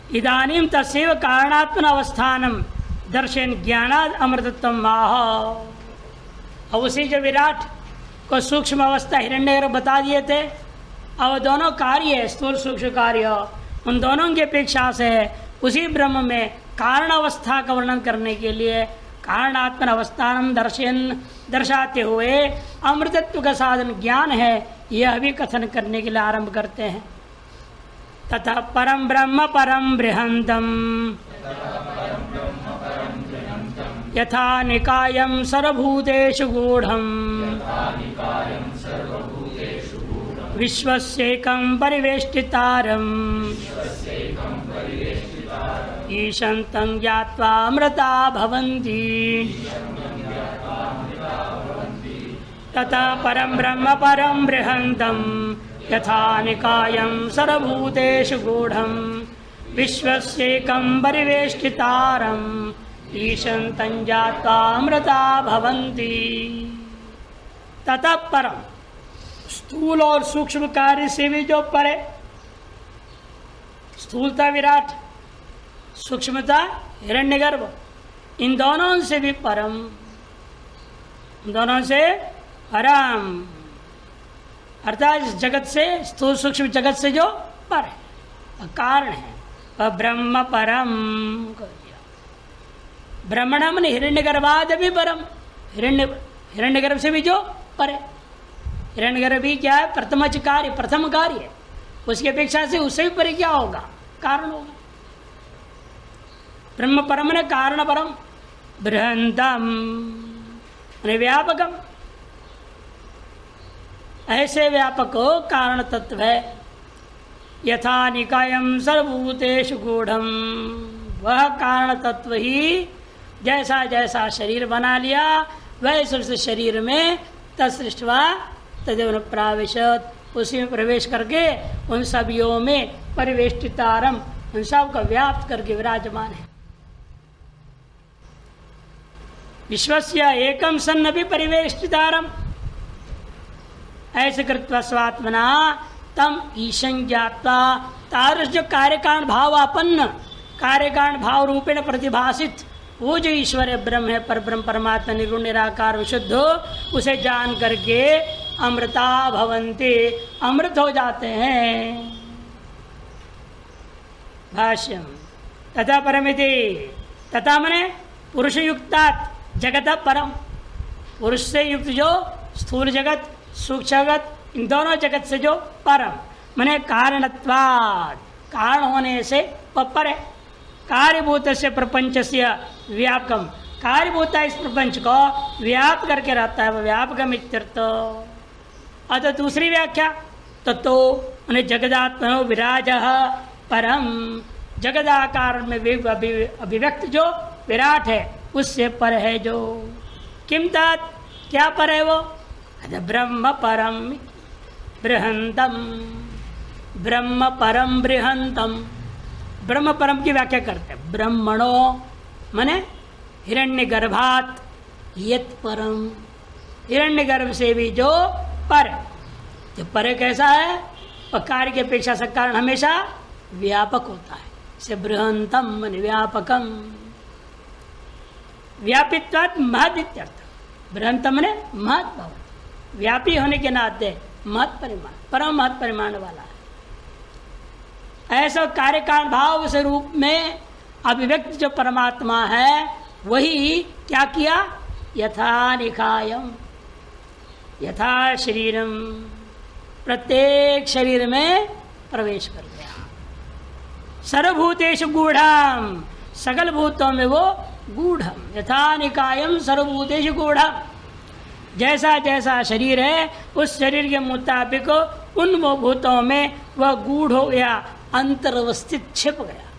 इदानीं तस्यैव कारणात्मन अवस्थानम दर्शन ज्ञानाद अमृतत्वम माह। और उसी जो विराट को सूक्ष्म अवस्था हिरण्यगर्भ बता दिए थे, अब दोनों कार्य स्थूल सूक्ष्म कार्य उन दोनों की अपेक्षा से उसी ब्रह्म में कारण अवस्था का वर्णन करने के लिए कारणात्मन अवस्थानम दर्शाते हुए अमृतत्व का साधन ज्ञान है, यह भी कथन करने के लिए आरंभ करते हैं। तथा परम ब्रह्म परम बृहंतम यथा निकायं सर्वभूतेषु गूढ़ं विश्वस्येकं परिवेष्टितारम् ईशन्तं ज्ञात्वा अमृता भवन्ति। तथा परम ब्रह्म परम बृहंतम यथा निकायं सर्वभूतेषु गूढ़ं विश्वस्येकं परिवेष्टितारम् ईशन्तं ज्ञात्वा अमृता भवन्ति। तथा परम स्थूल और सूक्ष्म कार्य से भी जो परे, स्थूलता विराट, सूक्ष्मता हिरण्यगर्भ, इन दोनों से भी परम, दोनों से परम अर्थात इस जगत से, स्थूल सूक्ष्म जगत से जो पर है, कारण है, वह ब्रह्म परम कर दिया। ब्रह्मणम ने हिरण्यगर्भाद भी परम, हिरण्यगर्भ से भी जो पर है। हिरण्यगर्भ भी क्या है? प्रथमच कार्य, प्रथम कार्य है, उसकी अपेक्षा से उससे भी परे क्या होगा? कारण होगा। ब्रह्म परम ने कारण परम, बृहंतम व्यापकम, ऐसे व्यापक कारण तत्व है। यथा निकायम सर्वभूतेषु गूढ़म, वह कारण तत्व ही जैसा जैसा शरीर बना लिया वैसे उस शरीर में तत्सृष्टवा तदेव प्राविशत, उसी में प्रवेश करके उन सभियों में परिवेष्टितारम, उन सब का व्याप्त करके विराजमान है। विश्वस्य एकम सन्न भी परिवेष्टितारम, ऐसे कृत्वा स्वात्मना तम ईशं ज्ञात्वा, तारस जो कार्यकारण भावापन्न, कार्यकारण भाव रूपेण प्रतिभाषित वो जो ईश्वर है, ब्रह्म है, पर ब्रह्म परमात्मा निर्गुण निराकार विशुद्ध, उसे जान करके अमृता भवन्ति, अमृत हो जाते हैं। भाष्यम तथा परमिति, तथा मने पुरुष युक्तात् जगत परम, पुरुष से युक्त जो स्थूल जगत सूक्ष्म जगत, इन दोनों जगत से जो परम, मने कारणत्वात्, कारण होने से पर है। कार्यभूत से प्रपंच से व्यापकम, कार्यभूत इस प्रपंच को व्याप्त करके रहता है, वह व्यापकम इत्यर्थ। अतः दूसरी व्याख्या तत्तो उन्हें जगदात्मनो विराज परम, जगदाकार में अभिव्यक्त जो विराट है उससे पर है जो। किम तत्, क्या पर है वो? ब्रह्म परम बृहंतम, ब्रह्म परम बृहंतम, ब्रह्म परम की व्याख्या करते हैं। ब्रह्मणो माने हिरण्यगर्भात् यत् परम, हिरण्यगर्भ से भी जो पर, जो पर कैसा है? और कार्य की अपेक्षा से कारण हमेशा व्यापक होता है, से बृहंतम माने व्यापकम, व्यापित्वात् महद इत्यर्थ। बृहंतम माने महत् भवति, व्यापी होने के नाते महत् परिमाण, परम महत् परिमाण वाला है। ऐसा कार्य कारण भाव से रूप में अभिव्यक्त जो परमात्मा है वही क्या किया? यथा निकायम, यथा शरीरम, प्रत्येक शरीर में प्रवेश कर गया। सर्वभूतेषु गूढ़म, सकल भूतों में वो गूढ़म, यथा निकायम सर्वभूतेषु गूढ़म, जैसा जैसा शरीर है उस शरीर के मुताबिक उन भूतों में वह गूढ़ हो गया, अंतर्वस्थित छिप गया,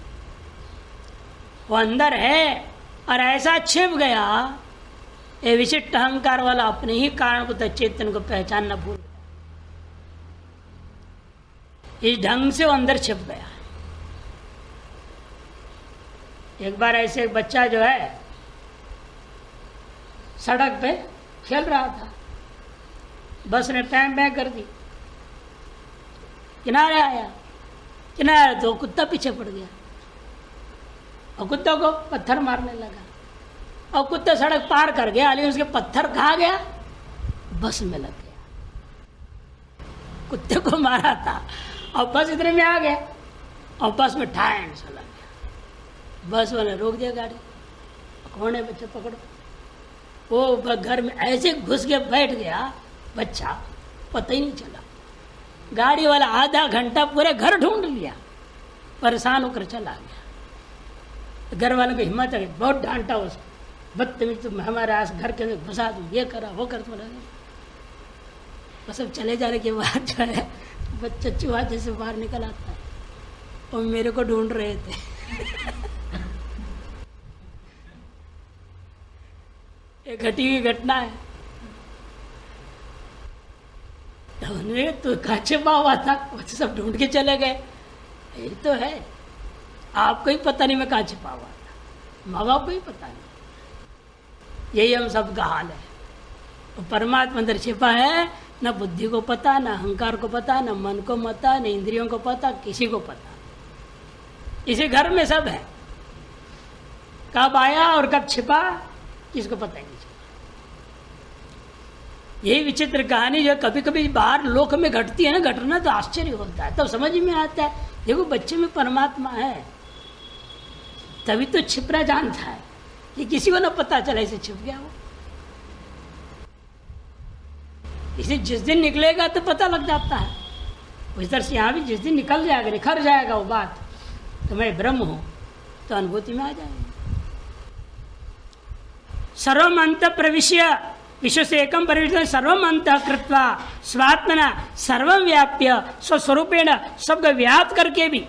वो अंदर है और ऐसा छिप गया, ये विशिष्ट अहंकार वाला अपने ही कारणभूत चेतन को पहचानना भूल गया। इस ढंग से वो अंदर छिप गया। एक बार ऐसे एक बच्चा जो है सड़क पे खेल रहा था, बस ने पैं पैं कर दी, किनारे आया, किनारे तो कुत्ता पीछे पड़ गया, और कुत्ते को पत्थर मारने लगा और कुत्ता सड़क पार कर गया, लेकिन उसके पत्थर कहाँ गया? बस में लग गया। कुत्ते को मारा था और बस इतने में आ गया और बस में ठाएं से लग गया। बस वाले रोक दिया गाड़ी, कौन है बच्चा पकड़ो। वो घर में ऐसे घुस के बैठ गया बच्चा, पता ही नहीं चला। गाड़ी वाला आधा घंटा पूरे घर ढूंढ लिया, परेशान होकर चला गया। घर वालों की हिम्मत है, बहुत डांटा उसको, बदतमीज तुम हमारे आस घर के अंदर घुसा, तुम ये करा वो कर, तुम वो सब चले जाने के बाद जो है बच्चा चूहा जैसे बाहर निकल आता है और मेरे को ढूंढ रहे थे। एक घटी हुई घटना है। तो कहाँ छिपा हुआ था, बच्चे सब ढूंढ के चले गए। यही तो है, आपको ही पता नहीं मैं कहाँ छिपा हुआ था, माँ बाप को ही पता नहीं। यही हम सब का हाल है। तो परमात्मा अंदर छिपा है, न बुद्धि को पता, न अहंकार को पता, न मन को पता, न इंद्रियों को पता, किसी को पता। इसी घर में सब है, कब आया और कब छिपा किसको पता ही नहीं चला। यही विचित्र कहानी जो कभी कभी बाहर लोक में घटती है ना, घटना तो आश्चर्य होता है, तब तो समझ में आता है देखो बच्चे में परमात्मा है, तभी तो छिपना जानता है। कि किसी को ना पता चला इसे छिप गया वो, इसे जिस दिन निकलेगा तो पता लग जाता है। उस तरह से यहाँ भी जिस दिन निकल जाएगा, निखर जाएगा वो बात, तो मैं ब्रह्म हूं, तो अनुभूति में आ जाएगी। सर्वम अंत प्रविश्य विश्व से एकम परिविष्ट सर्वम अंत कृत्वा स्वात्मना सर्वम व्याप्य स्वस्वरूपेण सबको व्याप्त करके भी,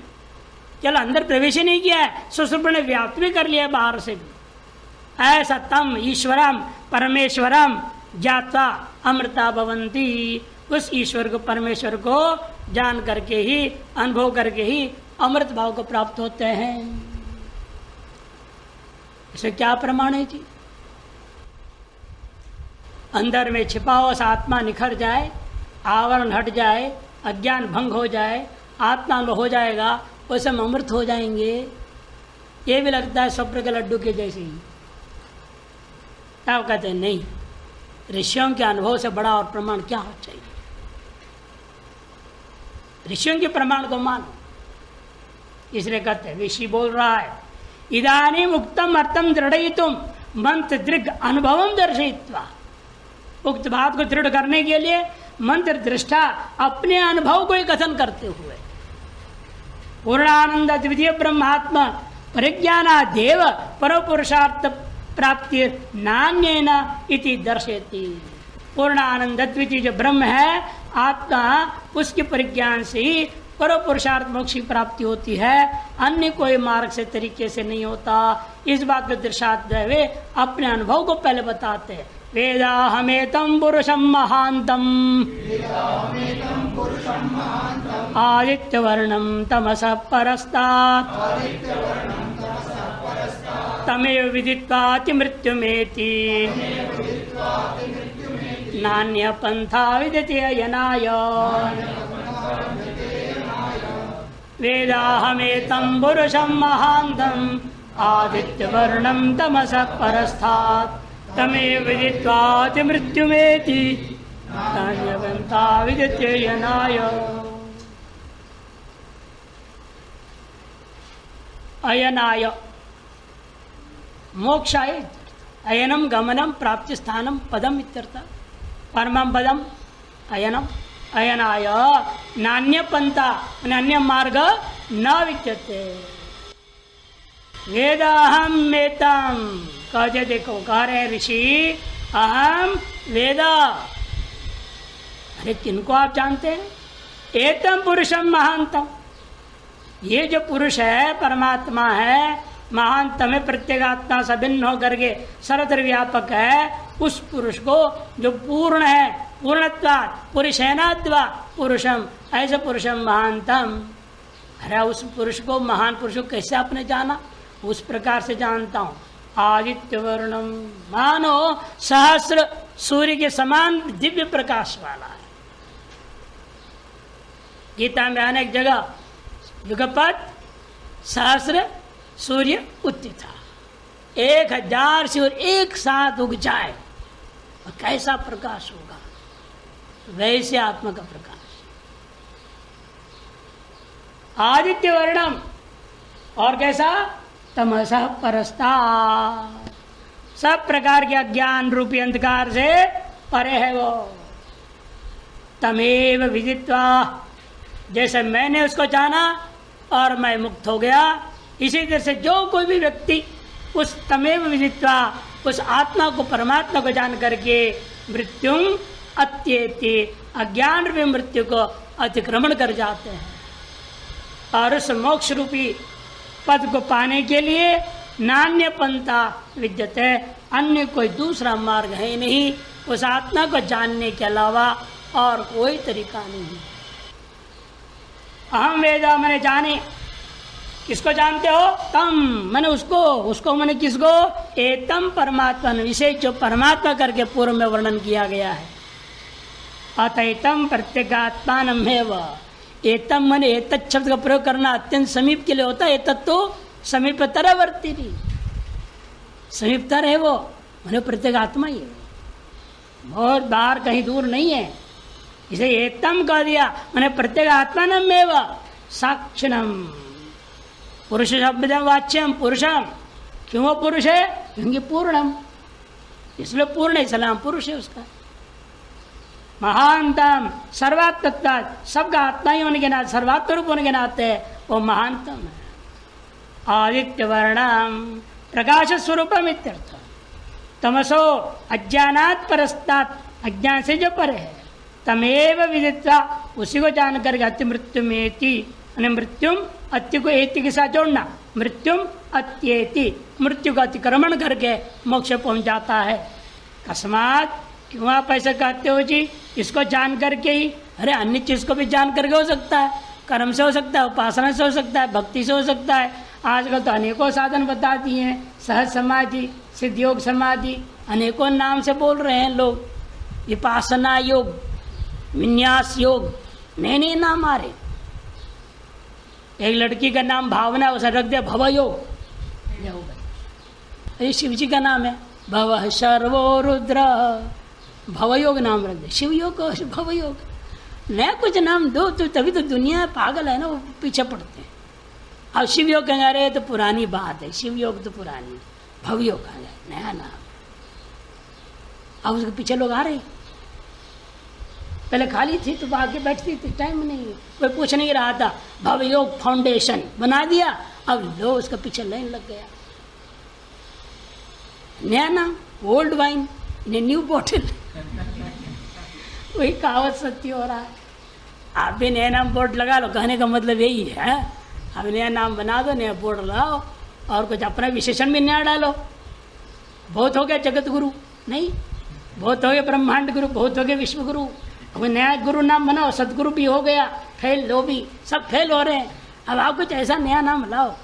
चलो अंदर प्रवेश ही नहीं किया है, स्वस्वरूप ने व्याप्त भी कर लिया है बाहर से भी। ऐसा तम ईश्वरम परमेश्वरम ज्ञात्वा अमृता भवंती, उस ईश्वर को परमेश्वर को जान करके ही, अनुभव करके ही अमृत भाव को प्राप्त होते हैं। इसे क्या प्रमाण है जी? अंदर में छिपा हुआ आत्मा निखर जाए, आवरण हट जाए, अज्ञान भंग हो जाए, आत्मा हो जाएगा, वैसे हम अमृत हो जाएंगे। ये भी लगता है स्वप्न के लड्डू के जैसे ही। क्या कहते हैं? नहीं, ऋषियों के अनुभव से बड़ा और प्रमाण क्या हो चाहिए? ऋषियों के प्रमाण को मानो। इसलिए कहते हैं, ऋषि बोल रहा है, इदानी उक्तम अर्थम दृढ़यितुम मंत्र दृग अनुभवम दर्शयित्वा। उक्त बात को दृढ़ करने के लिए मंत्र दृष्टा अपने अनुभव को ही कथन करते हुए, पूर्णानंद द्वितीय ब्रह्मात्मा परिज्ञाना देव परो पुरुषार्थ प्राप्ति नान्येन इति दर्शयति। पूर्णानंद द्वितीय जो ब्रह्म है आत्मा, उसके परिज्ञान से ही परो पुरुषार्थ मोक्ष की प्राप्ति होती है, अन्य कोई मार्ग से तरीके से नहीं होता। इस बात को दर्शाते हुए अपने अनुभव को पहले बताते हैं। वेदाहमेतं पुरुषं महांतम आदित्यवर्णं तमसः परस्तात् तमेव विदित्वाति मृत्युमेति नान्य पंथा विद्यते अयनाय। वेदाहमेतं पुरुषं महांतम आदित्यवर्णं तमसः परस्तात् तमेव विदित्वाति मृत्युमेति नान्य पंथा विद्यते अयनाय। अयनाय मोक्षाय, अयनम गमनम प्राप्ति स्थानम पदम इत्यर्थ। परमं पदम अयनम, अयनाय नान्य पंथा, अन्य मार्ग न विद्यते। वेदाहम वेदम कहते, देखो कह रहे ऋषि, अहम वेदा। अरे किनको आप जानते हैं? एतम पुरुषम महांतम, ये जो पुरुष है परमात्मा है, महानतम है, प्रत्येगात्मा से भिन्न होकर के सर्वत्र व्यापक है। उस पुरुष को जो पूर्ण है, पूर्णत्वा पुरुषैनाद्वा पुरुषम, ऐसे पुरुषम महानतम। अरे उस पुरुष को, महान पुरुष को कैसे आपने जाना? उस प्रकार से जानता हूँ। आदित्य वर्णम, मानो सहस्र सूर्य के समान दिव्य प्रकाश वाला है। गीता में अनेक जगह युगपत सहस्र सूर्य उत्थिता, 1000 सूर्य एक साथ उग जाए और कैसा प्रकाश होगा, वैसे आत्मा का प्रकाश। आदित्य वर्णम, और कैसा, तमसः परस्ता, सब प्रकार के अज्ञान रूपी अंधकार से परे है वो। तमेव विदित्वा, जैसे मैंने उसको जाना और मैं मुक्त हो गया, इसी तरह से जो कोई भी व्यक्ति उस तमेव विदित्वा, उस आत्मा को, परमात्मा को जान करके मृत्यु अत्येति, अज्ञान रूपी मृत्यु को अतिक्रमण कर जाते हैं और उस मोक्ष रूपी पद को पाने के लिए नान्य पंथा विद्यते, अन्य कोई दूसरा मार्ग है नहीं, उस आत्मा को जानने के अलावा और कोई तरीका नहीं। अहम वेदा मैंने जाने, किसको जानते हो, तम मैंने उसको मैंने किसको, एतम परमात्मा, विशेष जो परमात्मा करके पूर्व में वर्णन किया गया है। अतएतम प्रत्यगात्मान एतम मैंने एतत् शब्द का प्रयोग करना अत्यंत समीप के लिए होता है। एतत् तो समीपतरवर्ती, समीपतर है वो, मैंने प्रत्येक आत्मा ही है, बहुत बाहर कहीं दूर नहीं है। इसे एतम कह दिया, मैंने प्रत्येक आत्मानमेव साक्षिणम, पुरुष शब्द वाच्यम पुरुषम, क्यों वो पुरुष है, क्योंकि पूर्णम, इसलिए पूर्ण है, सलाम पुरुष है उसका। महानतम सर्वात्मत्ता, सबका आत्मा ही होने के नाते, सर्वात्म रूप होने के नाते वो महानतम है। आदित्य वर्णम प्रकाश स्वरूपम इत्यर्थ। तमसो अज्ञानात् परस्तात्, अज्ञान से जो परे है, तमेव विदित्वा, उसी को जान करके अति मृत्यु में, मृत्युम अत्य को एति के साथ जोड़ना, मृत्युम अत्येति, मृत्यु का अतिक्रमण करके मोक्ष पहुंच जाता है। कस्मात, क्यों आप ऐसा कहते हो जी, इसको जान करके ही, अरे अन्य चीज को भी जान करके हो सकता है, कर्म से हो सकता है, उपासना से हो सकता है, भक्ति से हो सकता है। आजकल तो अनेकों साधन बता दिए हैं, सहज समाधि, सिद्ध योग समाधि, अनेकों नाम से बोल रहे हैं लोग, विपासना योग, विन्यास योग, नए नए नाम आ रहे। एक लड़की का नाम भावना, उसे रख दिया भव योग, ये शिव जी का नाम है, भव सर्वो रुद्र, भवयोग नाम रख दे, शिव योग को भव योग, नया कुछ नाम दो तो तभी तो दुनिया पागल है ना, वो पीछे पड़ते हैं। अब शिव योग कहेंगे, अरे तो पुरानी बात है, शिव योग तो पुरानी, भव योग आ जाए नया नाम। अब उसके पीछे लोग आ रहे, पहले खाली थी तो आके बैठती थी, टाइम नहीं, कोई पूछ नहीं रहा था, भव योग फाउंडेशन बना दिया, अब लो उसके पीछे लाइन लग गया। नया नाम, old wine in new bottle, वही कहावत सत्य हो रहा है। आप भी नया नाम बोर्ड लगा लो, कहने का मतलब यही है, अब नया नाम बना दो, नया बोर्ड लगाओ और कुछ अपना विशेषण भी नया डालो। बहुत हो गया जगत गुरु, नहीं, बहुत हो गया ब्रह्मांड गुरु, बहुत हो गया विश्व गुरु, अब नया गुरु नाम बनाओ, सदगुरु भी हो गया, फेल लो भी, सब फेल हो रहे हैं। अब आप कुछ ऐसा नया नाम लाओ।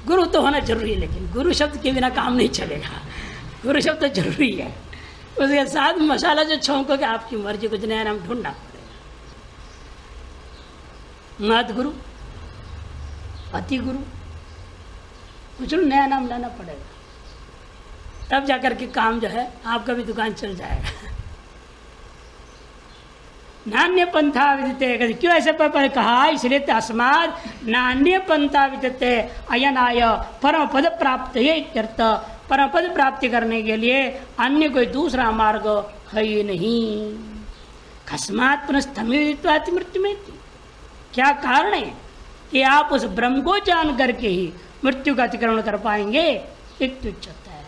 गुरु तो होना जरूरी है, लेकिन गुरु शब्द के बिना काम नहीं चलेगा, गुरु शब्द तो जरूरी है, उसके साथ मसाला जो छौंको कि आपकी मर्जी, कुछ नया नाम ढूंढना पड़ेगा। मत गुरु, अति गुरु, कुछ नया नाम लाना पड़ेगा, तब जाकर के काम जो है आपका भी दुकान चल जाएगा। नान्य पंथा विदिते, क्यों ऐसे पर कहा, इसलिए तस्माद नान्य पंथा विदिते अयनाय परम पद प्राप्त है इत्यर्थ। परम पद प्राप्ति करने के लिए अन्य कोई दूसरा मार्ग है ही नहीं। कस्मात् पुनस्तमित्वाति मृत्यु में, क्या कारण है कि आप उस ब्रह्म को जान करके ही मृत्यु का अतिक्रमण कर पाएंगे, इत्युच्यते है,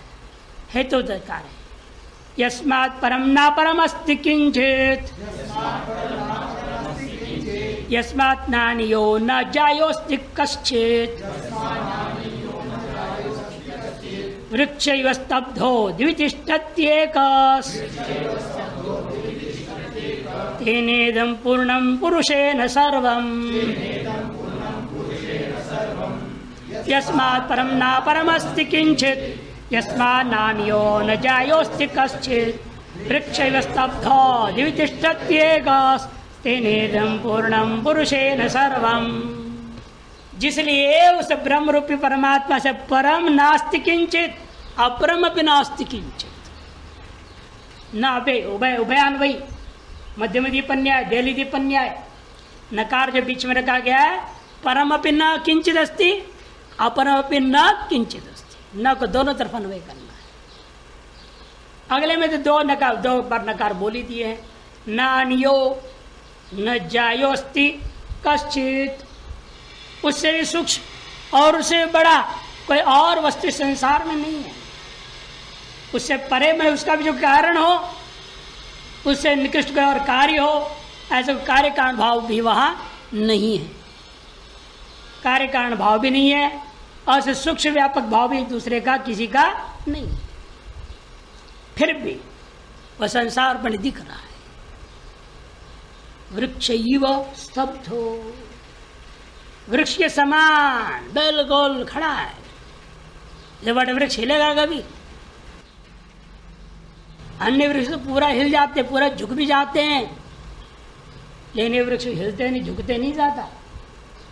हेतु दरकार है। यस्मात् परम ना परम अस्ति किंचित्, यस्मात् नान्यो न जायोस्ति कश्चित्, वृक्षैव स्तब्धो द्वितिष्ठत्येकस्, तेनेदं पूर्णं पुरुषेण सर्वम्। यस्मात् परम ना परमस्ति किंचित्, यस्मात् नान्यो न जायोस्ति कश्चित्, वृक्षैव स्तब्धो द्वितिष्ठत्येकस्, तेनेदं पूर्णं पुरुषेण सर्वम्। जिसलिए उस ब्रह्म रूपी परमात्मा से परम नास्ति किंचित, अपरम अपि नास्ति किंचित। न अभय उभय उभयान्वयी, मध्यम दीपन्याय, देली दीपन्याय, नकार जो बीच में रखा गया है, परम अपि न किंचित अस्ति, अपरम अपि न किंचित अस्ति। न को दोनों तरफ अन्वय करना है। अगले में तो दो बार नकार बोली दिए हैं। नान्यो न जायोस्ति कश्चित, उससे भी सूक्ष्म और उससे बड़ा कोई और वस्तु संसार में नहीं है। उससे परे में उसका भी जो कारण हो, उससे निकृष्ट कोई और कार्य हो, ऐसा कार्य कारण भाव भी वहां नहीं है। कार्य कारण भाव भी नहीं है और से सूक्ष्म व्यापक भाव भी एक दूसरे का किसी का नहीं है। फिर भी वह संसार बने दिख रहा है। वृक्ष स्तब्धो, वृक्ष के समान बिल्कुल खड़ा है। ये बड़े वृक्ष हिलेगा कभी? अन्य वृक्ष तो पूरा हिल जाते, पूरा झुक भी जाते हैं, लेकिन ये वृक्ष हिलते नहीं, झुकते नहीं ज्यादा।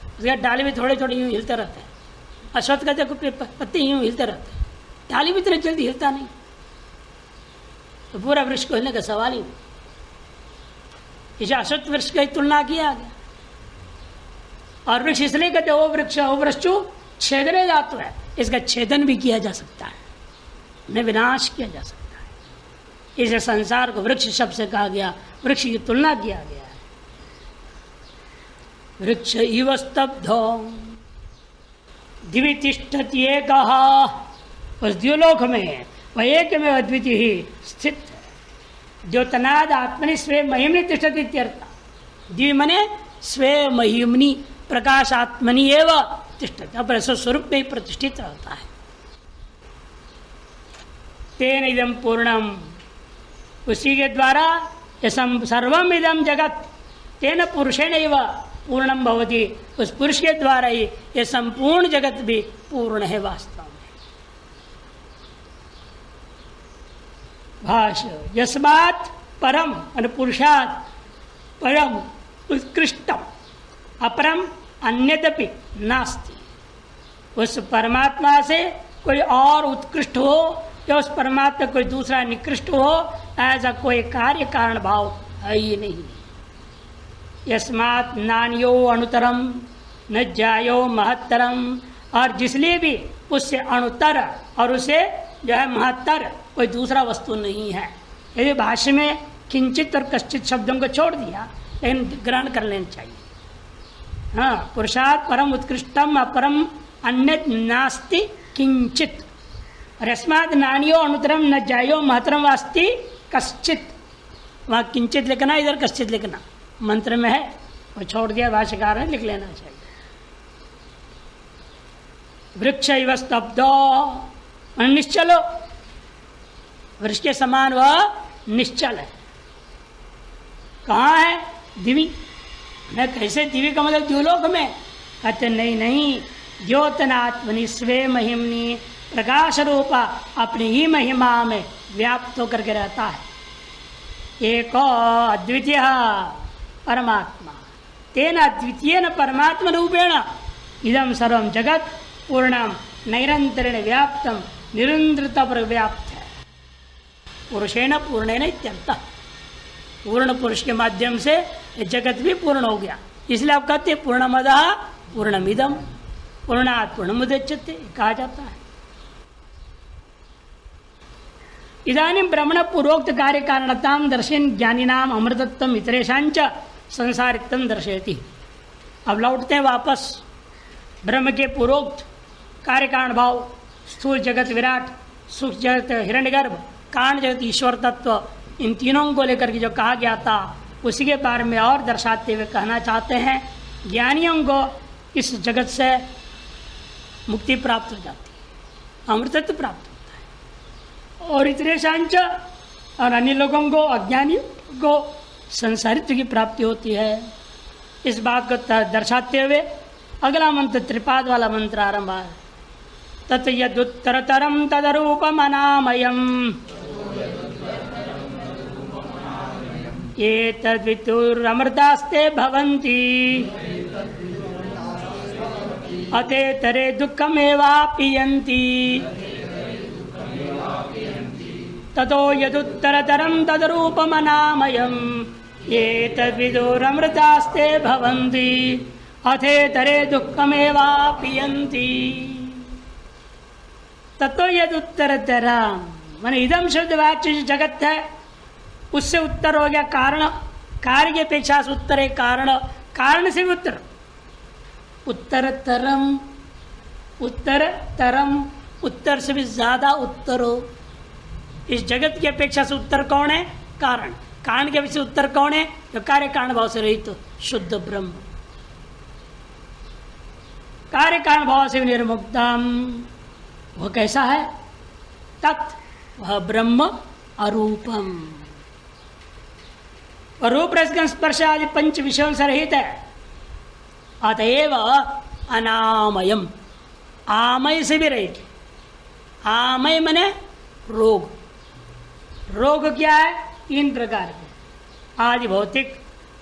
उसके डाली भी थोड़े थोड़े यूं हिलते रहते हैं। अश्वत्थ का देखो पत्ते यूं हिलते रहते हैं, डाली भी इतनी जल्दी हिलता नहीं। तो पूरा वृक्ष को हिलने का सवाल ही नहीं। इसे अश्वत्थ वृक्ष की तुलना किया गया। और वृक्ष इसलिए कहते वो वृक्ष छेदने जाता है, इसका छेदन भी किया जा सकता है, न विनाश किया जा सकता है। इसे संसार को वृक्ष शब्द से कहा गया, वृक्ष की तुलना किया गया है। वृक्ष इव स्तब्धो दिवि तिष्ठति एकः, उस द्युलोक में वह एक में अद्वितीय ही स्थित है। द्योतनाद आत्मनि स्वे महिमनि तिष्ठति इत्यर्थ। द्वि मने स्वे महिमनि, प्रकाश आत्मनि एव तिष्ठति, अपने स्वरूप में ही प्रतिष्ठित रहता है। तेन इदम पूर्णम, उसी के द्वारा सर्वम इदम जगत तेन पुरुषेण एव पूर्णम भवति, उस पुरुष के द्वारा ही ये संपूर्ण जगत भी पूर्ण है वास्तव में। भाष्य यस्मात् परम पुरुषात् परम उत्कृष्टम अपरम अन्यदपि नास्ति। उस परमात्मा से कोई और उत्कृष्ट हो या उस परमात्मा कोई दूसरा निकृष्ट हो, ऐसा कोई कार्य कारण भाव है ही नहीं। यस्मात् नान्यो अणुतरम न जायो महत्तरम, और जिसलिए भी उससे अणुतर और उसे जो है महत्तर कोई दूसरा वस्तु नहीं है। यदि भाष्य में किंचित और कश्चित शब्दों को छोड़ दिया, लेकिन ग्रहण कर लेना चाहिए। हाँ, पुरुषात् परम उत्कृष्टम अपरम अन्यत् नास्ति किंचित, और यस्मात् नान्यो अणुतरम न जायो महत्तरम वास्ति कश्चित। वहाँ किंचित लिखना, इधर कश्चित लिखना, मंत्र में है, और छोड़ दिया भाष्यकार है, लिख लेना चाहिए। वृक्ष इव स्तब्धो, निश्चलो, वृक्ष के समान वह निश्चल है। कहाँ है? दिवी। न कैसे दिवी का मतलब द्युलोक में? कहते नहीं, द्योतनात्मनि स्वे महिमनी, प्रकाश रूपा अपनी ही महिमा में व्याप्त होकर के रहता है। एक अद्वितीय परमात्मा, तेन अद्वितीय न परमात्मा रूपेण इदम सर्वम जगत पूर्णम नैरंतरेण व्याप्तम, निरंतरता पर व्याप्त है। पुरुषेण पूर्णेन इत्यर्थः, पूर्ण पुरुष के माध्यम से ये जगत भी पूर्ण हो गया। इसलिए आप कहते हैं पूर्णमदः पूर्णमिदम, पूर्णात् पूर्णमुदच्यते कहा जाता है। इदानीं ब्रह्मण पूर्वोक्त कार्य कारणतां दर्शन ज्ञानिनाम अमृतत्वम इतरेषांच संसारित्वम दर्शयति। अब लौटते हैं वापस ब्रह्म के पूर्वोक्त कार्य कारण भाव, स्थूल जगत विराट, सूक्ष्म जगत हिरण्यगर्भ, कारण जगत ईश्वर तत्व, इन तीनों को लेकर के जो कहा गया था उसी के बारे में और दर्शाते हुए कहना चाहते हैं। ज्ञानियों को इस जगत से मुक्ति प्राप्त हो जाती है, अमृतत्व प्राप्त होता है, और इतने सांच और अन्य लोगों को, अज्ञानी को संसारित्व की प्राप्ति होती है। इस बात को दर्शाते हुए अगला मंत्र, त्रिपाद वाला मंत्र आरंभ है। तत् यदुत्तरतरम तदरूपमनामयम् एतद्विदुरमृतास्ते भवन्ति अतेतरे दुःखमेवापीयन्ति ततो यदुत्तरतरं तदरूपमनामयम् एतद्विदुरमृतास्ते भवन्ति अथेतरे दुःखमेवापीयन्ति। ततो यदुत्तरतरम माने इदम शब्द वाच्य जो जगत है उससे उत्तर हो गया कारण, कार्य की अपेक्षा से उत्तर है कारण, कारण से भी उत्तर, उत्तरतरम, उत्तरतरम, उत्तर से भी ज्यादा उत्तर हो। इस जगत की अपेक्षा से उत्तर कौन है? कारण, कारण के अपेक्षा उत्तर कौन है? जो कार्य कारण भाव से रहित तो शुद्ध ब्रह्म, कार्य कारण भाव से निर्मुक्तम। वह कैसा है? तत् वह ब्रह्म अरूपम, रूप रसगंध स्पर्श आदि पंच विषयों से रहित है। अतएव अनामयम, आमय से भी रहित। आमय मने रोग, रोग क्या है? 3 प्रकार के, आदि भौतिक,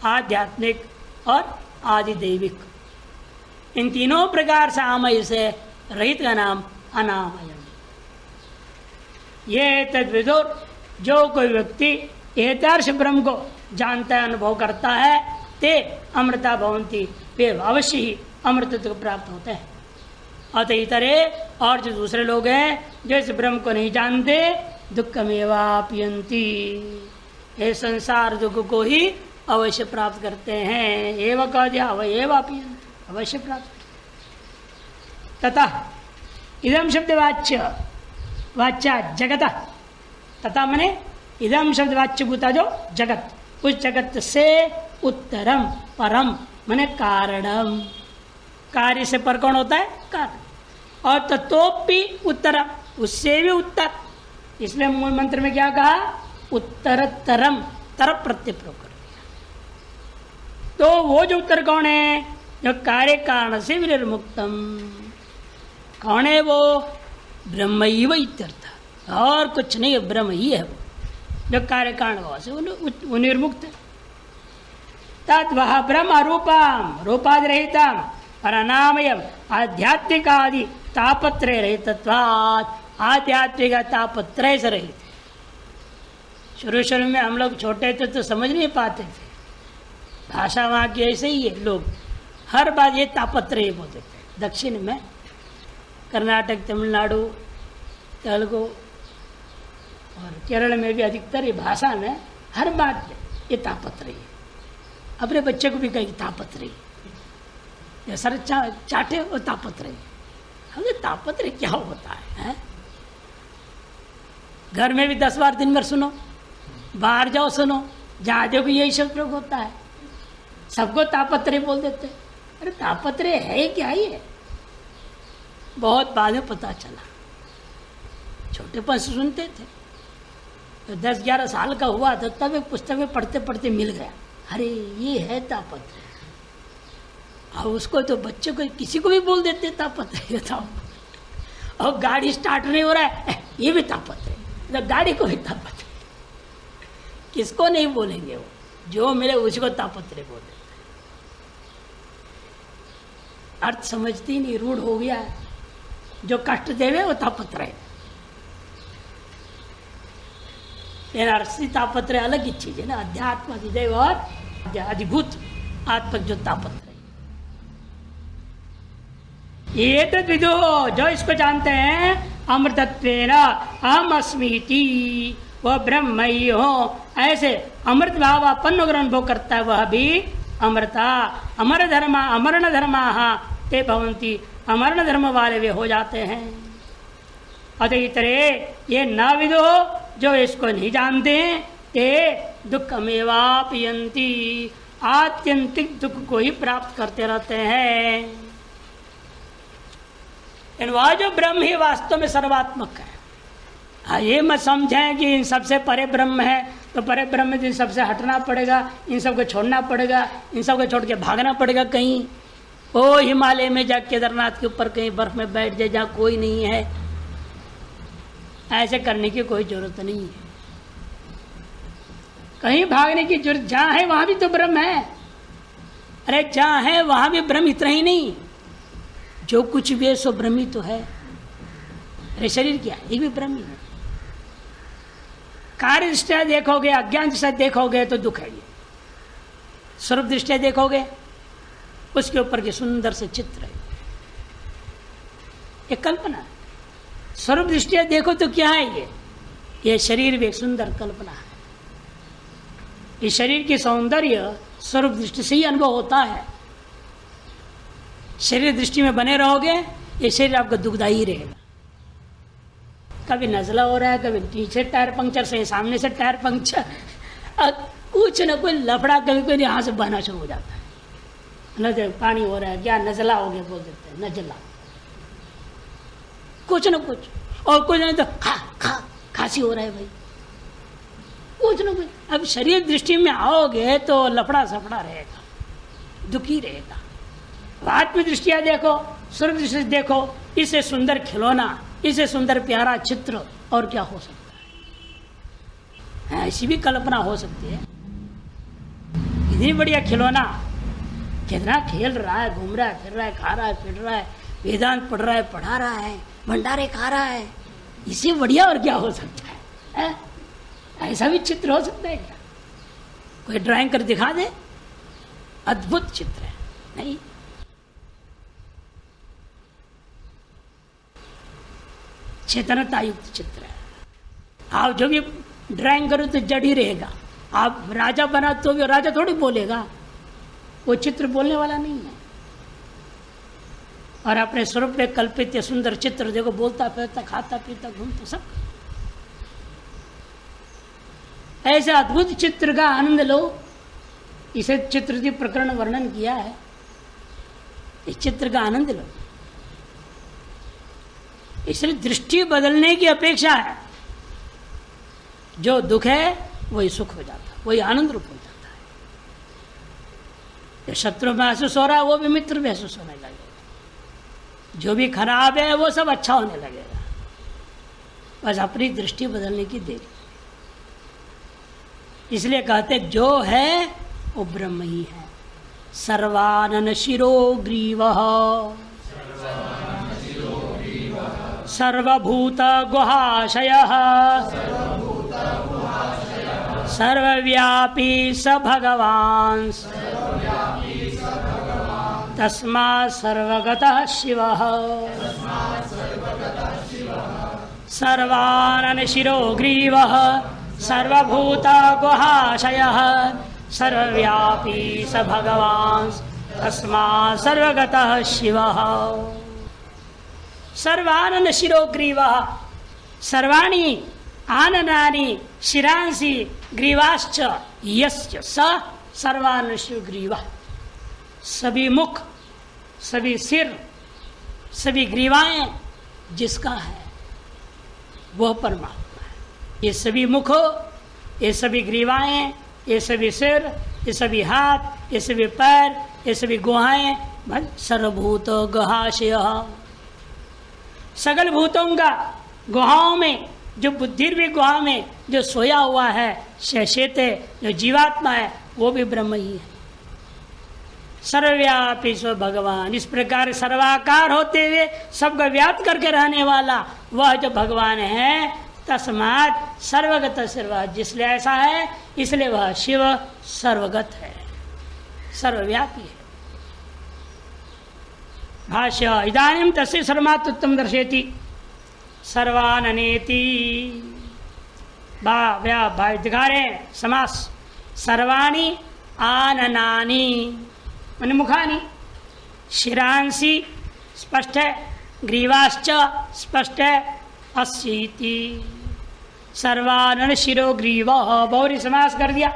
आध्यात्मिक और आदि दैविक। इन तीनों प्रकार से आमय से रहित का नाम अनामयम। ये तद्विदुर, जो कोई व्यक्ति एतादृश ब्रह्म को जानता है, अनुभव करता है, ते अमृता भवन्ति, वे अवश्य ही अमृतत्व को प्राप्त होते हैं। अतइतरे, और जो दूसरे लोग हैं जो इस ब्रह्म को नहीं जानते, दुःखमेवाप्यन्ति, ये संसार दुख को ही अवश्य प्राप्त करते हैं। एवं कह दिया, अवयवाप्यन्ति, अवश्य प्राप्त। तथा इदम शब्द वाच्य, वाच्या जगत, तथा मने इदम शब्द वाच्य भूता जो जगत, उस जगत से उत्तरम, परम मने कारणम, कार्य से पर कौन होता है? कारण। और ततोपि उत्तरम, उससे भी उत्तर, इसलिए मूल मंत्र में क्या कहा? उत्तरतरम, तरफ प्रत्यय प्रयोग कर दिया। तो वो जो उत्तर कौन है? जो कार्य कारण से विनिर्मुक्तम, कौन है वो? ब्रह्मैव इत्यर्थ, और कुछ नहीं, ब्रह्म ही है वो, जो कार्य कारण भाव से वो निर्मुक्त है। तत् वह ब्रह्म अरूपम, रूपादि रहितम और अनामयम, आध्यात्मिक आदि तापत्रय रहितत्वात्, आध्यात्मिक तापत्रय से रहित। शुरू शुरू में हम लोग छोटे थे तो समझ नहीं पाते थे, भाषा वहाँ की ऐसे ही है, लोग हर बात ये तापत्रय बोलते थे। दक्षिण में कर्नाटक, तमिलनाडु, तेलुगु और केरल में भी अधिकतर ये भाषा में हर बात में ये तापत्रय है। अपने बच्चे को भी कहेगी तापत्रय, सर चाटे वो तापत्रय। हमें तापत्रय क्या होता है? घर में भी 10 बार दिन भर सुनो, बाहर जाओ सुनो, जहाँ देखो यही शब्द प्रयोग होता है, सबको तापत्रय बोल देते। अरे तापत्रय है क्या? ये बहुत बाद में पता चला, छोटेपन से सुनते थे तो 10-11 साल का हुआ था तब एक पुस्तक में पढ़ते पढ़ते मिल गया, अरे ये है तापत्रय। और उसको तो बच्चे को किसी को भी बोल देते तापत्रय था। और गाड़ी स्टार्ट नहीं हो रहा है, ये भी तापत्रय, तो गाड़ी को भी तापत्रय। किसको नहीं बोलेंगे, वो जो मिले उसको तापत्रय बोल देते। अर्थ समझती नहीं, रूढ़ हो गया है। जो कष्ट देवे वो तापत्रय। अर्शी तापत्रय अलग ही चीज है ना, अध्यात्म अधिदेव और अधिभूत आत्मक जो तापत्रय। ये तो विदो, जो इसको जानते हैं अमृतत्वेन अहम अस्मीति, वह ब्रह्म ही हो, ऐसे अमृत भाव अपन अनुभव करता है, वह भी अमृता। अमर धर्म, अमरण धर्मा ते भवंती, अमरण धर्म वाले वे हो जाते हैं। अतइतरे ये न विदो, जो इसको नहीं जानते, ते दुःखमेवाप्यन्ति, आत्यंतिक दुख को ही प्राप्त करते रहते हैं। वह जो ब्रह्म ही वास्तव में सर्वात्मक है। ये मत समझें कि इन सबसे परे ब्रह्म है तो परे ब्रह्म में इन सबसे हटना पड़ेगा, इन सबको छोड़ना पड़ेगा, इन सबको छोड़ के भागना पड़ेगा कहीं, ओ हिमालय में जा, केदारनाथ के ऊपर कहीं बर्फ में बैठ जाए जहाँ कोई नहीं है। ऐसे करने की कोई जरूरत नहीं है। कहीं भागने की जरूरत, जहाँ है वहां भी तो ब्रह्म है। अरे जहाँ है वहां भी ब्रह्म, इतना ही नहीं, जो कुछ भी है सो ब्रह्मी तो है। अरे शरीर क्या है, ये भी ब्रह्मी है। कार्य दृष्टिया देखोगे, अज्ञान दृष्टिया देखोगे तो दुख है ये। स्वरूप दृष्टिया देखोगे उसके ऊपर के सुंदर से चित्र है, एक कल्पना। स्वरूप दृष्टिया देखो तो क्या है ये शरीर भी एक सुंदर कल्पना है। इस शरीर की सौंदर्य स्वरूप दृष्टि से ही अनुभव होता है। शरीर दृष्टि में बने रहोगे ये शरीर आपका दुखदायी रहेगा। कभी नज़ला हो रहा है, कभी पीछे टायर पंक्चर से, सामने से टायर पंक्चर, कुछ न कोई लफड़ा कभी कोई यहाँ से बहना शुरू हो जाता है। न पानी हो रहा है, क्या नज़ला हो गया बोल देते हैं, नज़ला, कुछ न कुछ। और कुछ नहीं तो खांसी हो रहा है भाई, कुछ न कुछ। अब शरीर दृष्टि में आओगे तो लफड़ा सफड़ा रहेगा, दुखी रहेगा। आत्म दृष्टिया देखो, स्वरूप दृष्टि देखो, इससे सुंदर खिलौना, इससे सुंदर प्यारा चित्र और क्या हो सकता है। ऐसी भी कल्पना हो सकती है। इतनी बढ़िया खिलौना, कितना खेल रहा है, घूम रहा है, फिर रहा है, खा रहा है, फिर रहा है, वेदांत पढ़ रहा है, पढ़ा रहा है, भंडारे खा रहा है, इससे बढ़िया और क्या हो सकता है? ऐसा भी चित्र हो सकता है क्या? कोई ड्राइंग कर दिखा दे, अद्भुत चित्र है। नहीं, चेतनता युक्त चित्र है। आप जो भी ड्राइंग करो तो जड़ ही रहेगा। आप राजा बना तो भी राजा थोड़ी बोलेगा, वो चित्र बोलने वाला नहीं है। और अपने स्वरूप में कल्पित सुंदर चित्र देखो, बोलता फिरता, खाता पीता, घूमता, सब ऐसे अद्भुत चित्र का आनंद लो। इसे चित्र की प्रकरण वर्णन किया है। इस चित्र का आनंद लो। इसलिए दृष्टि बदलने की अपेक्षा है। जो दुख है वही सुख हो जाता है, वही आनंद रूप हो जाता है। जो शत्रु महसूस हो रहा है वो भी मित्र महसूस होने लगेगा। जो भी खराब है वो सब अच्छा होने लगेगा। बस अपनी दृष्टि बदलने की देरी। इसलिए कहते जो है वो ब्रह्म ही है। सर्वानन शिरो ग्रीवः सर्वभूत गुहाशयः सर्वव्यापी स भगवान् तस्मात् सर्वगतः शिवः। सर्वानन शिरो ग्रीवः सर्वभूत गुहाशयः सर्वव्यापी स भगवान् तस्मात् सर्वगतः शिवः। सर्वानन शिरो ग्रीवः सर्वाणि आननानि शिरांसि ग्रीवाश्च यस्य स सर्वानन शिरो ग्रीवः। सभी मुख, सभी सिर, सभी ग्रीवाएं जिसका है वह परमात्मा है। ये सभी मुख, ये सभी ग्रीवाएं, ये सभी सिर, ये सभी हाथ, ये सभी पैर, ये सभी गुहाएं, सर्वभूत गुहाशयः। सकल भूतों का गुहाओं में, जो बुद्धि भी गुहा में जो सोया हुआ है, शेषेत जो जीवात्मा है, वो भी ब्रह्म ही है। सर्वव्यापी स्व भगवान। इस प्रकार सर्वाकार होते हुए सबका व्याप्त करके रहने वाला वह जो भगवान है, तस्मात् सर्वगत सर्व। जिसलिए ऐसा है इसलिए वह शिव सर्वगत है, सर्वव्यापी है। भाष्य इदानीं तस्य सर्वमात्मत्वं दर्शयति सर्वाननेति। दिखा रहे समास। सर्वाणि आननानि माने मुखानि, शिरांसि स्पष्ट है, ग्रीवाश्च स्पष्ट है, अस्सीति। सर्वानन शिरो ग्रीवः बहुरी समास कर दिया।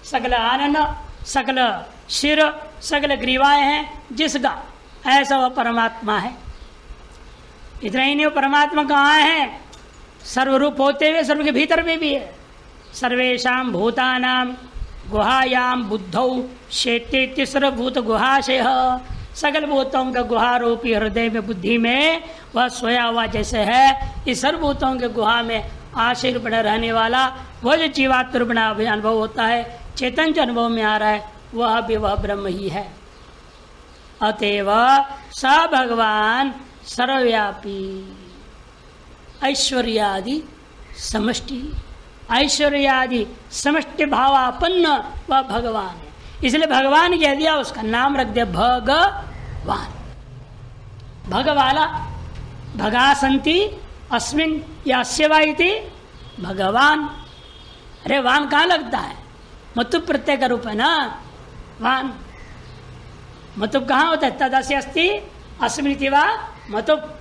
सकल आनन, सकल शिर, सकल ग्रीवाएं हैं जिसका, ऐसा वह परमात्मा है। इतना ही नहीं, वो परमात्मा कहाँ है? सर्वरूप होते हुए सर्व के भीतर में भी है। सर्वेषां भूतानां गुहायां बुद्धौ शेते सर्वभूत गुहाशय। सकल भूतों का गुहा रूपी हृदय में, बुद्धि में वह सोया हुआ जैसे है, इस सर्वभूतों के गुहा में आशय रूप रहने वाला वह जो जीवात्म रूप अनुभव होता है, चेतन जो अनुभव में आ रहा है, वह भी वह ब्रह्म ही है। अतएव स भगवान सर्वव्यापी ऐश्वर्यादि समष्टि, ऐश्वर्यादि समष्टि भावापन्न वह भगवान है। इसलिए भगवान कह दिया, उसका नाम रख दिया भगवान। भगवाला भगासंति अस्मिन या सेवाइति भगवान। अरे वान कहाँ लगता है? मतुब प्रत्यय का रूप है ना वान। मतुब कहाँ होता है? तदस्य अस्ति अस्मिति वा मतुब।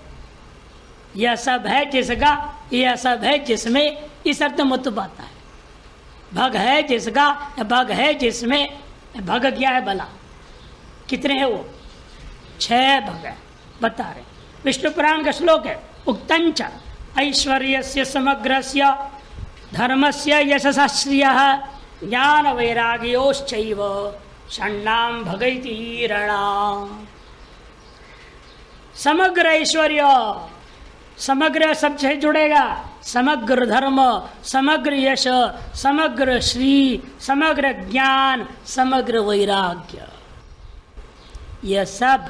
यह सब है जिसका, यह सब है जिसमें, इस अर्थ में मतुब आता है। भग है जिसका, भग है जिसमें। भग क्या है भला? कितने हैं वो? 6 भग है बता रहे। विष्णु पुराण का श्लोक है, उक्तंच ऐश्वर्यस्य समग्रस्य धर्मस्य यशस्श्रियः ज्ञान वैराग्योश्चैव षण्णाम भगैति रणा। समग्र ऐश्वर्य, समग्र सब से जुड़ेगा। समग्र धर्म, समग्र यश, समग्र श्री, समग्र ज्ञान, समग्र वैराग्य, यह सब,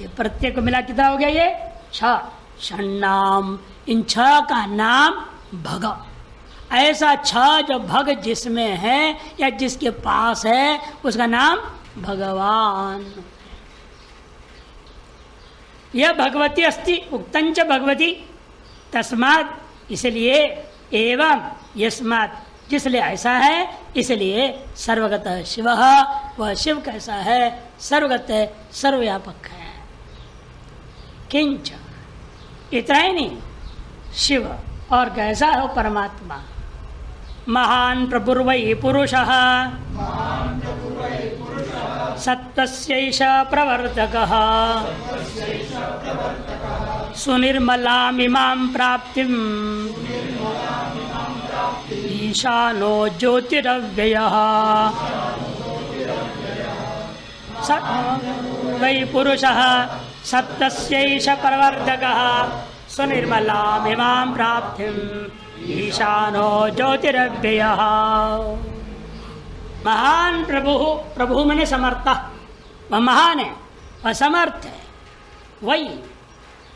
ये प्रत्येक को मिला कितना हो गया? ये 6। षण्णाम, इन 6 का नाम भग। ऐसा 6 जो भग जिसमें है या जिसके पास है उसका नाम भगवान। यह भगवती अस्ति उक्तंच भगवती तस्मात्, इसलिए एवं यस्मात्, जिसलिए ऐसा है इसलिए सर्वगत शिव, वह शिव कैसा है? सर्वगत है, सर्वव्यापक है। किंच, इतना ही नहीं, शिव और कैसा है? परमात्मा। महान प्रभुर्वै पुरुषः सत्त्वस्यैष प्रवर्तकः सुनिर्मलामिमां प्राप्तिम् ईशानो ज्योतिरव्ययः। वै पुरुषः सत्त्वस्यैष प्रवर्तकः सुनिर्मलामिमां प्राप्तिम् ईशानो ज्योतिरव्ययः। महान प्रभु, प्रभु मने समर्थ, वह महान है, वह समर्थ है। वही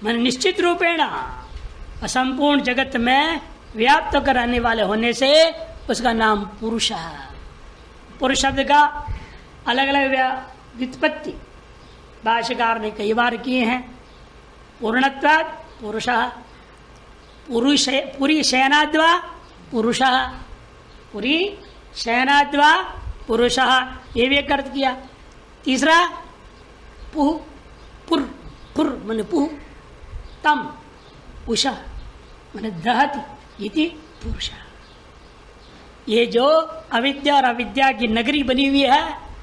मन निश्चित रूपेण असंपूर्ण जगत में व्याप्त कराने वाले होने से उसका नाम पुरुष है। पुरुष शब्द का अलग अलग व्युत्पत्ति भाष्यकार ने कई बार किए हैं। पूर्णत्वात् पुरुषः, पुरुष पुरी शयनाद्वा पुरुषः, पुरी शयनाद्वा पुरुषः, ये भी एक अर्थ किया। तीसरा पुह, पुर, पुर माने पुह, तम उषा माने दहति इति पुरुषः। ये जो अविद्या और अविद्या की नगरी बनी हुई है,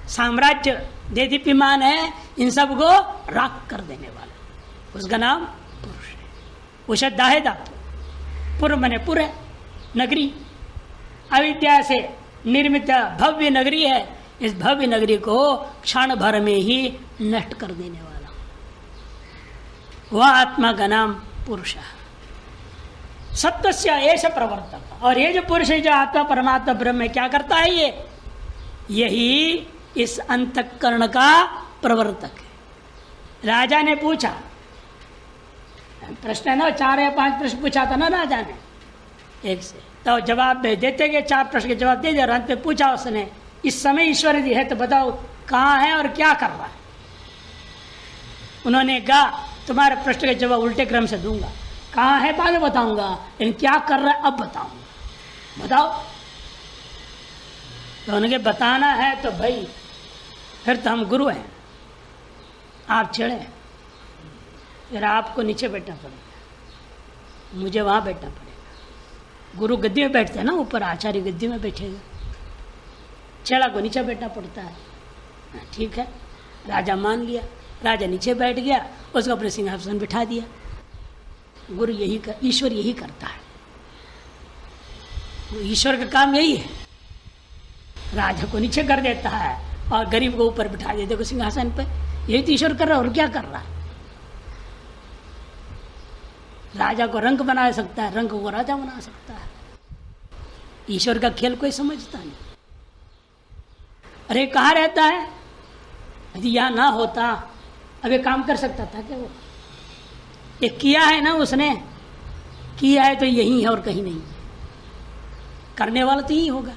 साम्राज्य देदीप्यमान है, इन सब को राख कर देने वाला, उसका नाम पुरुष है। उषा दाहे धातु, पुर माने पुर है, नगरी, अविद्या से निर्मित भव्य नगरी है। इस भव्य नगरी को क्षण भर में ही नष्ट कर देने वाला वह आत्मा का नाम पुरुष है। सत्वस्य एष प्रवर्तक, और ये जो पुरुष है, जो आत्मा परमात्मा ब्रह्म में क्या करता है? ये यही इस अंतःकरण का प्रवर्तक है। राजा ने पूछा प्रश्न है ना, 4 या 5 प्रश्न पूछा था ना राजा ने एक से, तो जवाब देते गए, 4 प्रश्न के जवाब दे दिया। अंत में पूछा उसने, इस समय ईश्वर यदि है तो बताओ कहाँ है और क्या कर रहा है? उन्होंने कहा तुम्हारे प्रश्न के जवाब उल्टे क्रम से दूंगा, कहाँ है बाद में बताऊंगा, लेकिन क्या कर रहा है अब बताऊंगा, बताओ। तो उनके बताना है तो भाई फिर तो हम गुरु हैं, आप चढ़े, फिर आपको नीचे बैठना पड़ेगा, मुझे वहाँ बैठना पड़ेगा। गुरु गद्दी में बैठते हैं ना, ऊपर आचार्य गद्दी में बैठेगा, चेला को नीचे बैठना पड़ता है। ठीक है, राजा मान लिया, राजा नीचे बैठ गया, उसको अपने सिंहासन बिठा दिया। गुरु यही कर, ईश्वर यही करता है, ईश्वर का काम यही है, राजा को नीचे कर देता है और गरीब को ऊपर बिठा देते को सिंहासन पर। यही तो ईश्वर कर रहा है, और क्या कर रहा है? राजा को रंग बना सकता है, रंग को राजा बना सकता है। ईश्वर का खेल कोई समझता नहीं। अरे कहाँ रहता है? यदि यहाँ ना होता अब ये काम कर सकता था क्या वो? ये किया है ना उसने, किया है तो यही है और कहीं नहीं। करने वाला तो यही होगा।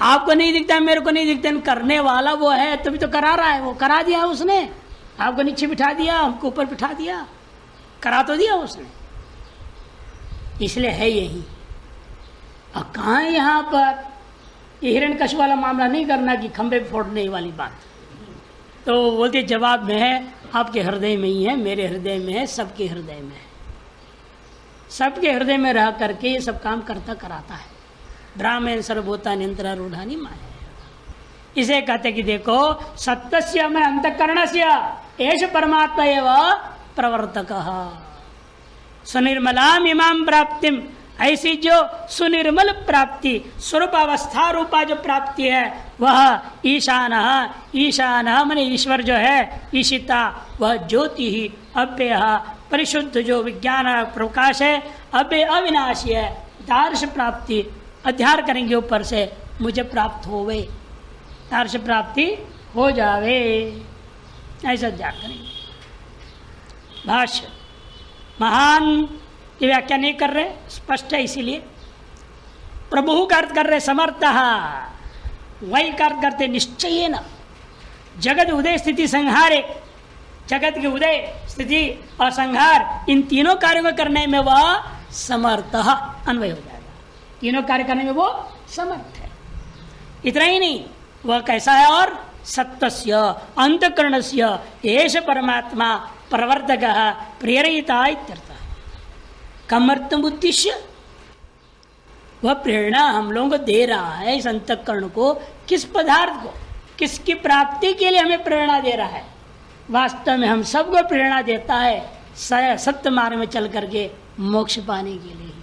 आपको नहीं दिखता, मेरे को नहीं दिखता, करने वाला वो है, तभी तो करा रहा है। वो करा दिया उसने, आपको नीचे बिठा दिया, हमको ऊपर बिठा दिया, करा तो दिया उसने, इसलिए है यही। अब कहाँ यहाँ पर ये हिरण्यकश्यप वाला मामला नहीं करना कि खंबे फोड़ने वाली बात। तो बोलते जवाब में है आपके हृदय में ही है, मेरे हृदय में है, सबके हृदय में है। सबके हृदय में रह करके ये सब काम करता कराता है। ब्राह्मण सर्वभूता नियंत्रण रूढ़ानी माया। इसे कहते कि देखो सत्यस्य में अंतःकरणस्य एष परमात्मा एवं प्रवर्तक। सुनिर्मलाम इमाम प्राप्तिम, ऐसी जो सुनिर्मल प्राप्ति स्वरूप अवस्था रूपा जो प्राप्ति है वह ईशान, ईशान माने ईश्वर जो है, ईशिता वह ज्योति ही अव्यय परिशुद्ध जो विज्ञान प्रकाश है, अव्यय अविनाशी है। दार्श प्राप्ति अध्यार करेंगे ऊपर से, मुझे प्राप्त होवे, दार्श प्राप्ति हो जावे, ऐसा अध्यार करेंगे। भाष्य महान की व्याख्या नहीं कर रहे, स्पष्ट है इसीलिए। प्रभु का अर्थ कर रहे समर्थ, वही का अर्थ करते निश्चय न। जगत उदय स्थिति संहारे, जगत के उदय स्थिति और संहार इन तीनों कार्यों को करने में वह समर्थ अन्वय हो जाएगा। तीनों कार्य करने में वो समर्थ है। इतना ही नहीं, वह कैसा है और सत्यस्य अंतःकरणस्य एष परमात्मा प्रवर्तक प्रेरयिता इत्यर्थ। कमर्थम उद्देश्य, वह प्रेरणा हम लोगों को दे रहा है इस अंतःकरण को, किस पदार्थ को, किसकी प्राप्ति के लिए हमें प्रेरणा दे रहा है। वास्तव में हम सबको प्रेरणा देता है सत्य मार्ग में चल करके मोक्ष पाने के लिए,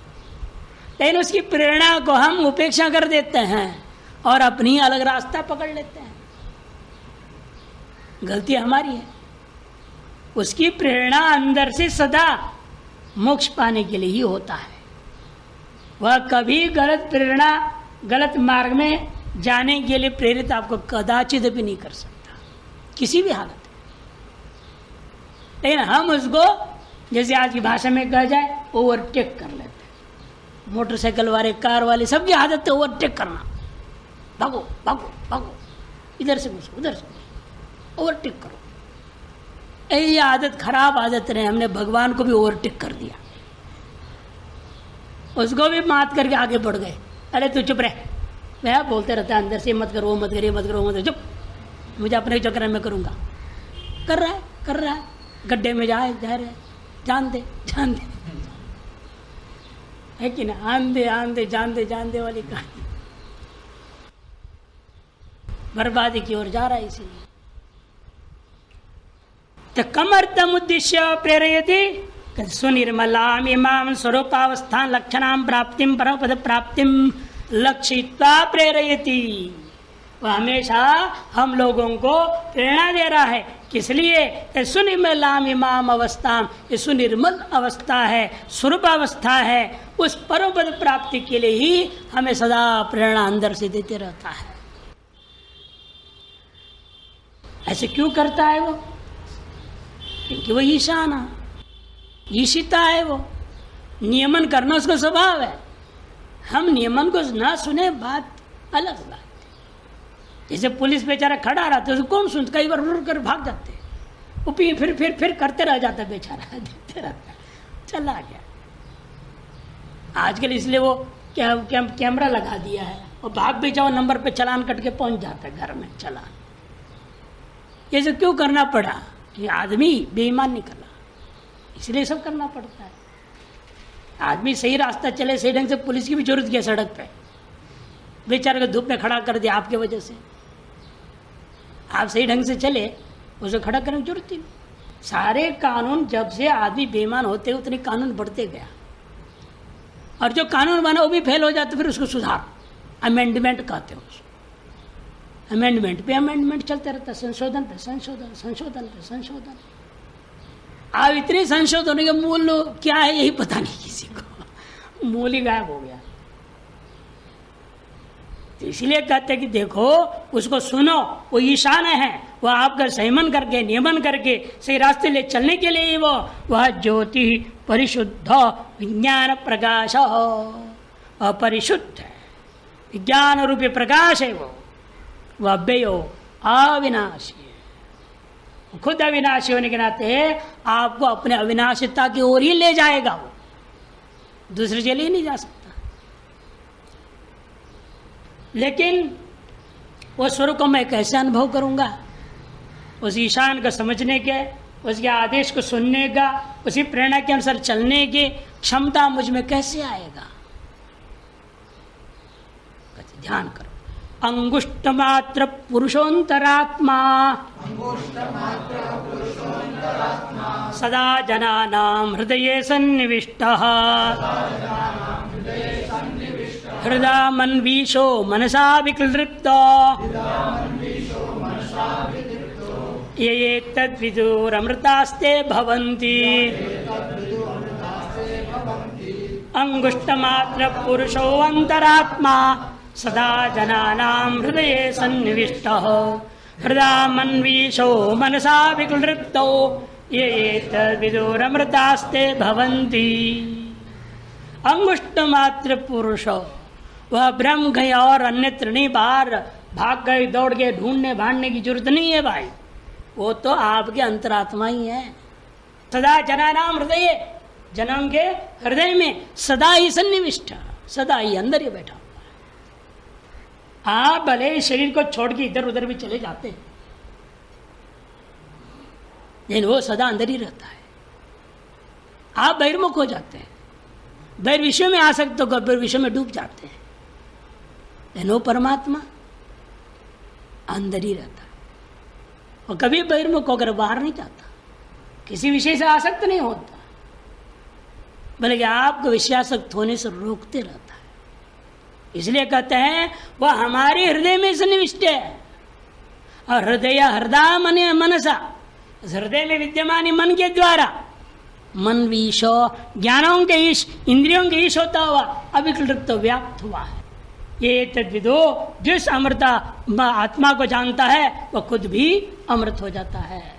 लेकिन उसकी प्रेरणा को हम उपेक्षा कर देते हैं और अपनी अलग रास्ता पकड़ लेते हैं। गलती हमारी है। उसकी प्रेरणा अंदर से सदा मोक्ष पाने के लिए ही होता है। वह कभी गलत प्रेरणा, गलत मार्ग में जाने के लिए प्रेरित आपको कदाचित भी नहीं कर सकता, किसी भी हालत में। लेकिन हम उसको, जैसे आज की भाषा में कहा जाए, ओवरटेक कर लेते हैं। मोटरसाइकिल वाले, कार वाले, सबकी आदत है ओवरटेक करना। भागो भागो भागो, इधर से घुसो उधर से घुसो, ओवरटेक करो। ये आदत खराब आदत नहीं, हमने भगवान को भी ओवरटेक कर दिया, उसको भी मात करके आगे बढ़ गए। अरे तू चुप रह, मैं बोलते रहता है अंदर से, मत करो मत करिए मत करो मत, चुप, मुझे अपने चक्कर में करूँगा। कर रहा है, गड्ढे में जा रहे, जान दे है कि ना। आंधे जान दे वाली कहानी, बर्बादी की ओर जा रहा है। इसीलिए तो कमर्थम उद्देश्य प्रेरयति, सुनिर्मलाम इमाम स्वरूपावस्थान लक्षणाम प्राप्तिम परमपद प्राप्तिम लक्षित्वा प्रेरयति। वह हमेशा हम लोगों को प्रेरणा दे रहा है, किस लिए? सुनिर्मलाम इमाम अवस्थाम, ये सुनिर्मल अवस्था है, स्वरूप अवस्था है, उस परमपद प्राप्ति के लिए ही हमें सदा प्रेरणा अंदर से देते रहता है। ऐसे क्यों करता है वो? क्योंकि वो ईशाना, ईशिता है, वो नियमन करना उसका स्वभाव है। हम नियमन को ना सुने बात अलग बात। जैसे पुलिस बेचारा खड़ा रहता है, कौन सुनता, कई बार रुक कर भाग जाते, वो फिर करते रह जाता बेचारा, देखते रहता है, चला गया। आजकल इसलिए वो कैमरा लगा दिया है, और भाग भी जाओ नंबर पे चालान कट के पहुंच जाता है घर में चालान। ये सब क्यों करना पड़ा? ये आदमी बेईमान निकला, इसलिए सब करना पड़ता है। आदमी सही रास्ता चले, सही ढंग से, पुलिस की भी जरूरत क्या सड़क पे? बेचारे को धूप में खड़ा कर दिया आपके वजह से। आप सही ढंग से चले, उसे खड़ा करने की जरूरत ही नहीं। सारे कानून, जब से आदमी बेईमान होते उतने कानून बढ़ते गया, और जो कानून बना वो भी फेल हो जाते, फिर उसको सुधार, अमेंडमेंट कहते हैं उसको। अमेंडमेंट पे अमेंडमेंट चलते रहता, संशोधन पे संशोधन, संशोधन पे संशोधन। अब इतने संशोधन के मूल क्या है यही पता नहीं किसी को, मूल ही गायब हो गया। तो इसलिए कहते कि देखो उसको सुनो, वो ईशान है, वह आपका संयमन करके नियमन करके सही रास्ते ले चलने के लिए वह ज्योति परिशुद्ध विज्ञान प्रकाश अपरिशुद्ध है, विज्ञान रूपी प्रकाश है वह अव्ययो अविनाशी है। खुद अविनाशी होने के नाते आपको अपने अविनाशिता की ओर ही ले जाएगा, वो दूसरे जगह ही नहीं जा सकता। लेकिन वो स्वरूप को मैं कैसे अनुभव करूंगा? उस ईशान को समझने के, उसके आदेश को सुनने का, उसी प्रेरणा के अनुसार चलने की क्षमता मुझ में कैसे आएगा? ध्यान करो। अंगुष्ठ मात्र पुरुषोंतरात्मा सदा जनानां हृदये सन्निविष्टः हृदामन्वीशो मनसा विक्लृप्तो ये तद्विदुरमृतास्ते भवन्ति। अंगुष्ठमात्र पुरुषो अंतरात्मा सदा जनानां हृदये सन्निविष्टः हृदामन्वीशो मनसा विक्लृप्तो ये तद्विदुरमृतास्ते भवन्ति। अंगुष्ठ मात्र पुरुषो, वह ब्रह्म गए और अन्यत्र नहीं, बाहर भाग गए, दौड़ गए, ढूंढने भांडने की जरूरत नहीं है भाई, वो तो आपके अंतरात्मा ही है। सदा जनानाम हृदय, जनों के हृदय में सदा ही सन्निविष्ट, सदा ही अंदर ही बैठा हुआ है। आप भले शरीर को छोड़ के इधर उधर भी चले जाते हैं, लेकिन वो सदा अंदर ही रहता है। आप बहिर्मुख हो जाते हैं, बहिर्विश्व में आ सकते हो, बहिर्विश्व में डूब जाते हैं, लेकिन वो परमात्मा अंदर ही रहता है। और कभी बहिर्मुख होकर बाहर नहीं जाता, किसी विषय से आसक्त नहीं होता, बल्कि आपको विषयासक्त होने से रोकते रहता है। इसलिए कहते हैं वह हमारे हृदय में सन्निविष्ट है। और हृदय हृदय मनसा, हृदय में विद्यमान मन के द्वारा मन भी ईशो, ज्ञानों के ईश, इंद्रियों के ईश होता हुआ अविक्लृप्त व्याप्त हुआ है। ये तद्विदो, जिस अमृता आत्मा को जानता है वह खुद भी अमृत हो जाता है।